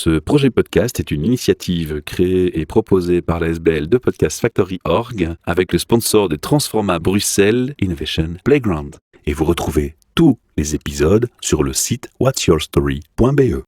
Ce projet podcast est une initiative créée et proposée par la SBL de Podcast Factory Org avec le sponsor de Transforma Bruxelles Innovation Playground. Et vous retrouvez tous les épisodes sur le site whatsyourstory.be.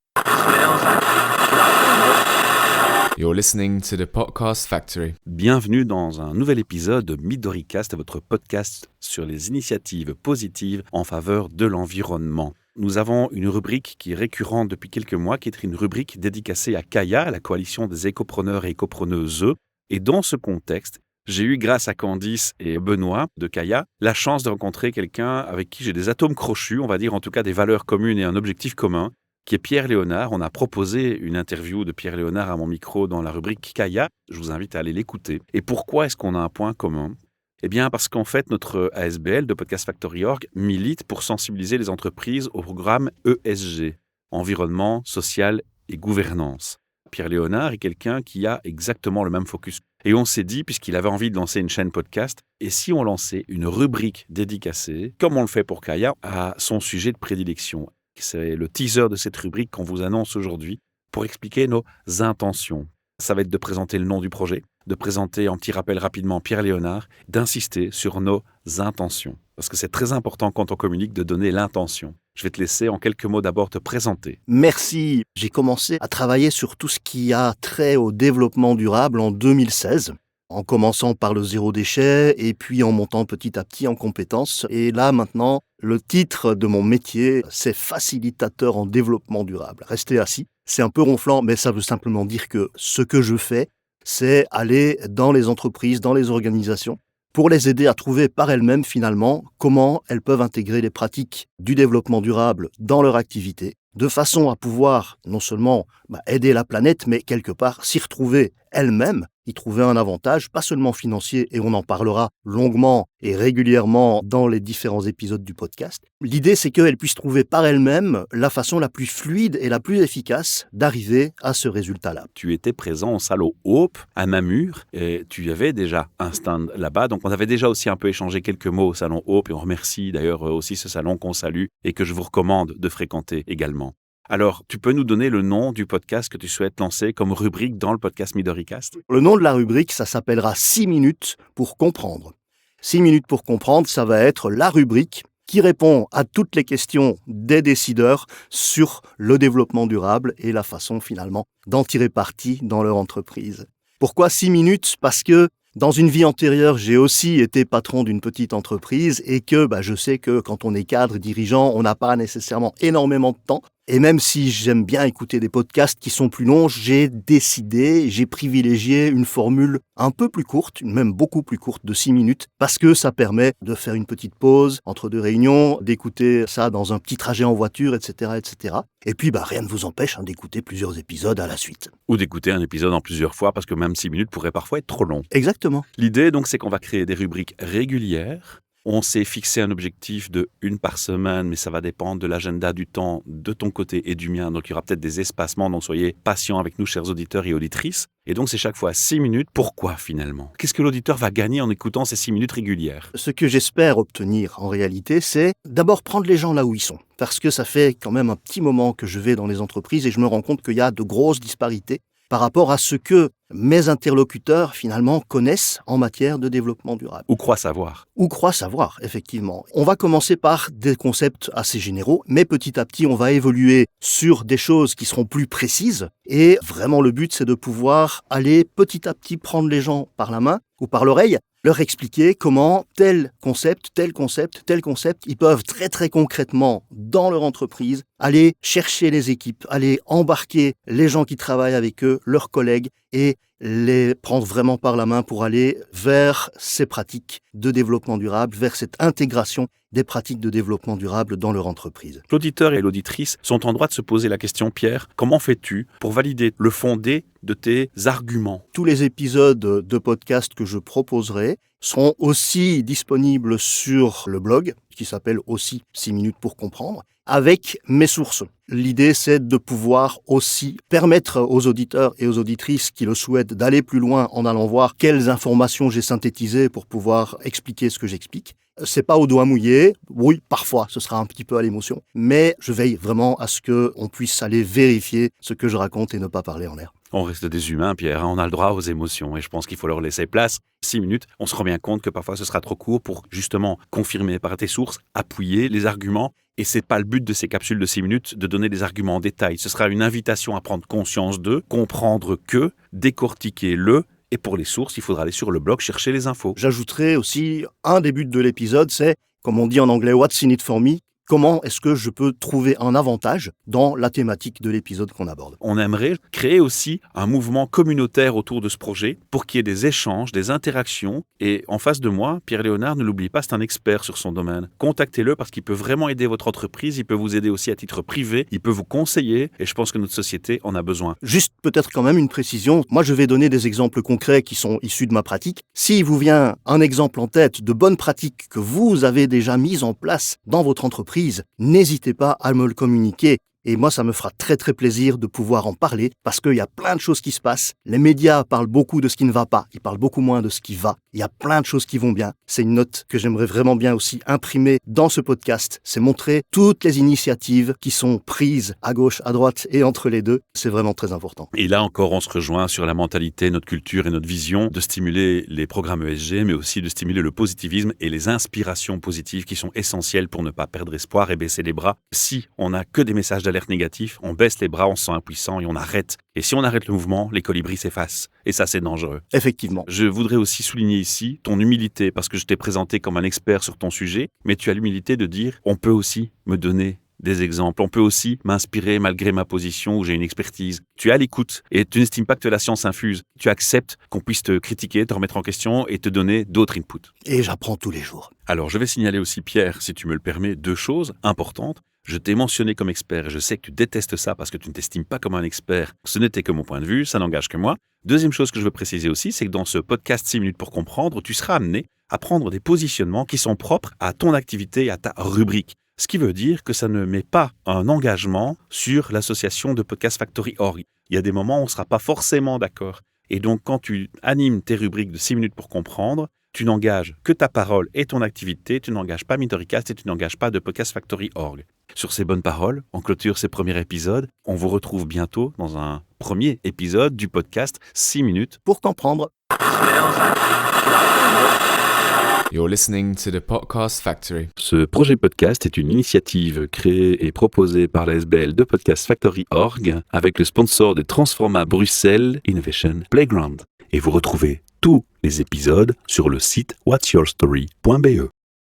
You're listening to the Podcast Factory. Bienvenue dans un nouvel épisode de Midoricast, votre podcast sur les initiatives positives en faveur de l'environnement. Nous avons une rubrique qui est récurrente depuis quelques mois, qui est une rubrique dédicacée à Kaya, la coalition des écopreneurs et écopreneuses. Et dans ce contexte, j'ai eu, grâce à Candice et Benoît de Kaya, la chance de rencontrer quelqu'un avec qui j'ai des atomes crochus, on va dire en tout cas des valeurs communes et un objectif commun, qui est Pierre Léonard. On a proposé une interview de Pierre Léonard à mon micro dans la rubrique Kaya. Je vous invite à aller l'écouter. Et pourquoi est-ce qu'on a un point commun ? Eh bien, parce qu'en fait, notre ASBL de Podcast Factory Org milite pour sensibiliser les entreprises au programme ESG, Environnement, Social et Gouvernance. Pierre Léonard est quelqu'un qui a exactement le même focus. Et on s'est dit, puisqu'il avait envie de lancer une chaîne podcast, et si on lançait une rubrique dédicacée, comme on le fait pour Kaya, à son sujet de prédilection. C'est le teaser de cette rubrique qu'on vous annonce aujourd'hui pour expliquer nos intentions. Ça va être de présenter le nom du projet, de présenter en petit rappel rapidement Pierre Léonard, d'insister sur nos intentions. Parce que c'est très important quand on communique de donner l'intention. Je vais te laisser en quelques mots d'abord te présenter. Merci. J'ai commencé à travailler sur tout ce qui a trait au développement durable en 2016. En commençant par le zéro déchet et puis en montant petit à petit en compétences. Et là, maintenant, le titre de mon métier, c'est facilitateur en développement durable. Restez assis. C'est un peu ronflant, mais ça veut simplement dire que ce que je fais, c'est aller dans les entreprises, dans les organisations, pour les aider à trouver par elles-mêmes, finalement, comment elles peuvent intégrer les pratiques du développement durable dans leur activité, de façon à pouvoir non seulement aider la planète, mais quelque part s'y retrouver elles-mêmes, y trouver un avantage, pas seulement financier, et on en parlera longuement et régulièrement dans les différents épisodes du podcast. L'idée, c'est qu'elles puissent trouver par elles-mêmes la façon la plus fluide et la plus efficace d'arriver à ce résultat-là. Tu étais présent au salon Hope à Namur et tu avais déjà un stand là-bas. Donc on avait déjà aussi un peu échangé quelques mots au salon Hope et on remercie d'ailleurs aussi ce salon qu'on salue et que je vous recommande de fréquenter également. Alors, tu peux nous donner le nom du podcast que tu souhaites lancer comme rubrique dans le podcast Midoricast ? Le nom de la rubrique, ça s'appellera 6 minutes pour comprendre. 6 minutes pour comprendre, ça va être la rubrique qui répond à toutes les questions des décideurs sur le développement durable et la façon finalement d'en tirer parti dans leur entreprise. Pourquoi 6 minutes ? Parce que dans une vie antérieure, j'ai aussi été patron d'une petite entreprise et que je sais que quand on est cadre, dirigeant, on n'a pas nécessairement énormément de temps. Et même si j'aime bien écouter des podcasts qui sont plus longs, j'ai privilégié une formule un peu plus courte, même beaucoup plus courte de 6 minutes, parce que ça permet de faire une petite pause entre deux réunions, d'écouter ça dans un petit trajet en voiture, etc., etc. Et puis, rien ne vous empêche d'écouter plusieurs épisodes à la suite. Ou d'écouter un épisode en plusieurs fois, parce que même 6 minutes pourrait parfois être trop long. Exactement. L'idée, donc, c'est qu'on va créer des rubriques régulières. On s'est fixé un objectif de 1 par semaine, mais ça va dépendre de l'agenda du temps de ton côté et du mien. Donc, il y aura peut-être des espacements, donc soyez patients avec nous, chers auditeurs et auditrices. Et donc, c'est chaque fois 6 minutes. Pourquoi, finalement ? Qu'est-ce que l'auditeur va gagner en écoutant ces 6 minutes régulières ? Ce que j'espère obtenir, en réalité, c'est d'abord prendre les gens là où ils sont. Parce que ça fait quand même un petit moment que je vais dans les entreprises et je me rends compte qu'il y a de grosses disparités par rapport à ce que mes interlocuteurs, finalement, connaissent en matière de développement durable. Ou croient savoir. Ou croient savoir, effectivement. On va commencer par des concepts assez généraux, mais petit à petit, on va évoluer sur des choses qui seront plus précises. Et vraiment, le but, c'est de pouvoir aller petit à petit prendre les gens par la main ou par l'oreille, leur expliquer comment tel concept, ils peuvent très très concrètement, dans leur entreprise, aller chercher les équipes, aller embarquer les gens qui travaillent avec eux, leurs collègues, et les prendre vraiment par la main pour aller vers ces pratiques de développement durable, vers cette intégration des pratiques de développement durable dans leur entreprise. L'auditeur et l'auditrice sont en droit de se poser la question, Pierre, comment fais-tu pour valider le fondé de tes arguments ? Tous les épisodes de podcast que je proposerai seront aussi disponibles sur le blog, qui s'appelle aussi 6 minutes pour comprendre, avec mes sources. L'idée, c'est de pouvoir aussi permettre aux auditeurs et aux auditrices qui le souhaitent d'aller plus loin en allant voir quelles informations j'ai synthétisées pour pouvoir expliquer ce que j'explique. C'est pas au doigt mouillé. Oui, parfois, ce sera un petit peu à l'émotion. Mais je veille vraiment à ce qu'on puisse aller vérifier ce que je raconte et ne pas parler en l'air. On reste des humains, Pierre, on a le droit aux émotions et je pense qu'il faut leur laisser place. 6 minutes, on se rend bien compte que parfois ce sera trop court pour justement confirmer par tes sources, appuyer les arguments. Et c'est pas le but de ces capsules de 6 minutes de donner des arguments en détail. Ce sera une invitation à prendre conscience d'eux, comprendre que, décortiquer le. Et pour les sources, il faudra aller sur le blog chercher les infos. J'ajouterai aussi un des buts de l'épisode, c'est, comme on dit en anglais, what's in it for me? Comment est-ce que je peux trouver un avantage dans la thématique de l'épisode qu'on aborde? On aimerait créer aussi un mouvement communautaire autour de ce projet pour qu'il y ait des échanges, des interactions. Et en face de moi, Pierre Léonard, ne l'oublie pas, c'est un expert sur son domaine. Contactez-le parce qu'il peut vraiment aider votre entreprise, il peut vous aider aussi à titre privé, il peut vous conseiller et je pense que notre société en a besoin. Juste peut-être quand même une précision. Moi, je vais donner des exemples concrets qui sont issus de ma pratique. S'il vous vient un exemple en tête de bonnes pratiques que vous avez déjà mises en place dans votre entreprise, n'hésitez pas à me le communiquer. Et moi, ça me fera très très plaisir de pouvoir en parler parce qu'il y a plein de choses qui se passent. Les médias parlent beaucoup de ce qui ne va pas, ils parlent beaucoup moins de ce qui va. Il y a plein de choses qui vont bien. C'est une note que j'aimerais vraiment bien aussi imprimer dans ce podcast. C'est montrer toutes les initiatives qui sont prises à gauche, à droite et entre les deux. C'est vraiment très important. Et là encore, on se rejoint sur la mentalité, notre culture et notre vision de stimuler les programmes ESG, mais aussi de stimuler le positivisme et les inspirations positives qui sont essentielles pour ne pas perdre espoir et baisser les bras. Si on n'a que des messages d'alerte négatifs, on baisse les bras, on se sent impuissant et on arrête. Et si on arrête le mouvement, les colibris s'effacent. Et ça, c'est dangereux. Effectivement. Je voudrais aussi souligner ici ton humilité, parce que je t'ai présenté comme un expert sur ton sujet, mais tu as l'humilité de dire, on peut aussi me donner des exemples. On peut aussi m'inspirer malgré ma position où j'ai une expertise. Tu es à l'écoute et tu n'estimes pas que la science infuse. Tu acceptes qu'on puisse te critiquer, te remettre en question et te donner d'autres inputs. Et j'apprends tous les jours. Alors, je vais signaler aussi, Pierre, si tu me le permets, 2 choses importantes. Je t'ai mentionné comme expert et je sais que tu détestes ça parce que tu ne t'estimes pas comme un expert. Ce n'était que mon point de vue, ça n'engage que moi. Deuxième chose que je veux préciser aussi, c'est que dans ce podcast 6 minutes pour comprendre, tu seras amené à prendre des positionnements qui sont propres à ton activité et à ta rubrique. Ce qui veut dire que ça ne met pas un engagement sur l'association de Podcast Factory Org. Il y a des moments où on ne sera pas forcément d'accord. Et donc, quand tu animes tes rubriques de 6 minutes pour comprendre, tu n'engages que ta parole et ton activité, tu n'engages pas Midoricast et tu n'engages pas de Podcast Factory Org. Sur ces bonnes paroles, on clôture ces premiers épisodes. On vous retrouve bientôt dans un premier épisode du podcast 6 minutes pour comprendre. You're listening to the Podcast Factory. Ce projet podcast est une initiative créée et proposée par la SBL de Podcast Factory Org avec le sponsor de Transforma Bruxelles Innovation Playground. Et vous retrouvez tous les épisodes sur le site whatsyourstory.be.